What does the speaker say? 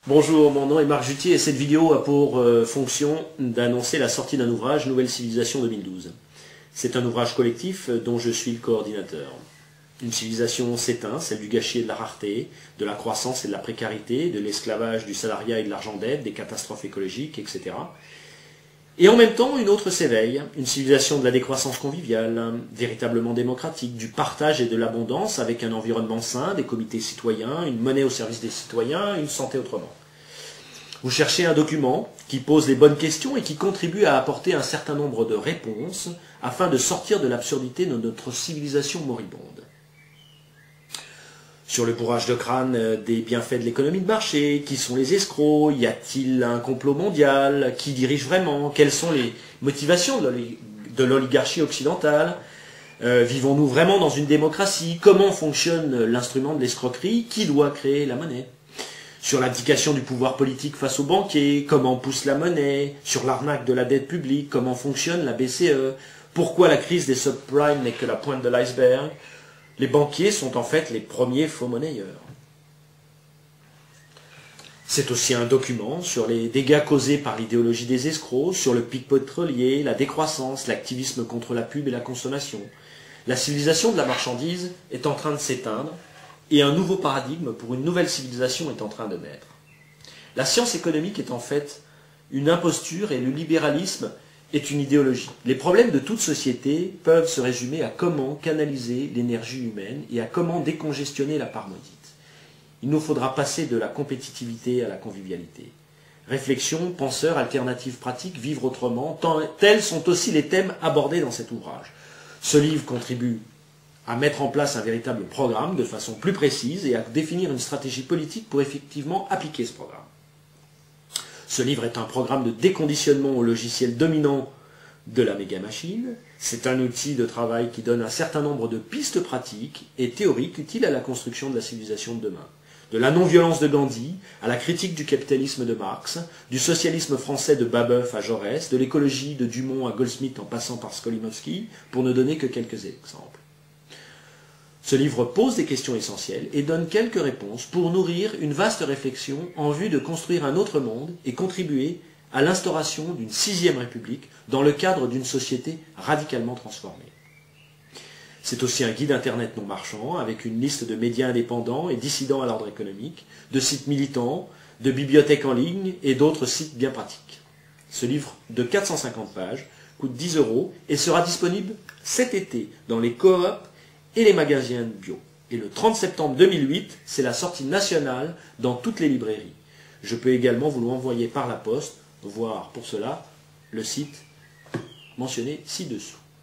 Bonjour, mon nom est Marc Jutier et cette vidéo a pour fonction d'annoncer la sortie d'un ouvrage, Nouvelle Civilisation 2012. C'est un ouvrage collectif dont je suis le coordinateur. Une civilisation s'éteint, celle du gâchis et de la rareté, de la croissance et de la précarité, de l'esclavage, du salariat et de l'argent d'aide, des catastrophes écologiques, etc. Et en même temps, une autre s'éveille, une civilisation de la décroissance conviviale, véritablement démocratique, du partage et de l'abondance avec un environnement sain, des comités citoyens, une monnaie au service des citoyens, une santé autrement. Vous cherchez un document qui pose les bonnes questions et qui contribue à apporter un certain nombre de réponses afin de sortir de l'absurdité de notre civilisation moribonde. Sur le bourrage de crâne des bienfaits de l'économie de marché, qui sont les escrocs, y a-t-il un complot mondial, qui dirige vraiment, quelles sont les motivations de l'oligarchie occidentale, vivons-nous vraiment dans une démocratie, comment fonctionne l'instrument de l'escroquerie, qui doit créer la monnaie, sur l'abdication du pouvoir politique face aux banquiers, comment pousse la monnaie, sur l'arnaque de la dette publique, comment fonctionne la BCE, pourquoi la crise des subprimes n'est que la pointe de l'iceberg. Les banquiers sont en fait les premiers faux monnayeurs. C'est aussi un document sur les dégâts causés par l'idéologie des escrocs, sur le pic pétrolier, la décroissance, l'activisme contre la pub et la consommation. La civilisation de la marchandise est en train de s'éteindre et un nouveau paradigme pour une nouvelle civilisation est en train de naître. La science économique est en fait une imposture et le libéralisme est une idéologie. Les problèmes de toute société peuvent se résumer à comment canaliser l'énergie humaine et à comment décongestionner la part maudite. Il nous faudra passer de la compétitivité à la convivialité. Réflexion, penseurs, alternatives pratiques, vivre autrement, tels sont aussi les thèmes abordés dans cet ouvrage. Ce livre contribue à mettre en place un véritable programme de façon plus précise et à définir une stratégie politique pour effectivement appliquer ce programme. Ce livre est un programme de déconditionnement au logiciel dominant de la méga-machine. C'est un outil de travail qui donne un certain nombre de pistes pratiques et théoriques utiles à la construction de la civilisation de demain. De la non-violence de Gandhi à la critique du capitalisme de Marx, du socialisme français de Babeuf à Jaurès, de l'écologie de Dumont à Goldsmith en passant par Skolimowski, pour ne donner que quelques exemples. Ce livre pose des questions essentielles et donne quelques réponses pour nourrir une vaste réflexion en vue de construire un autre monde et contribuer à l'instauration d'une 6e République dans le cadre d'une société radicalement transformée. C'est aussi un guide internet non marchand avec une liste de médias indépendants et dissidents à l'ordre économique, de sites militants, de bibliothèques en ligne et d'autres sites bien pratiques. Ce livre de 450 pages coûte 10 € et sera disponible cet été dans les coops et les magasins bio. Et le 30 septembre 2008, c'est la sortie nationale dans toutes les librairies. Je peux également vous l'envoyer par la poste, voir pour cela le site mentionné ci-dessous.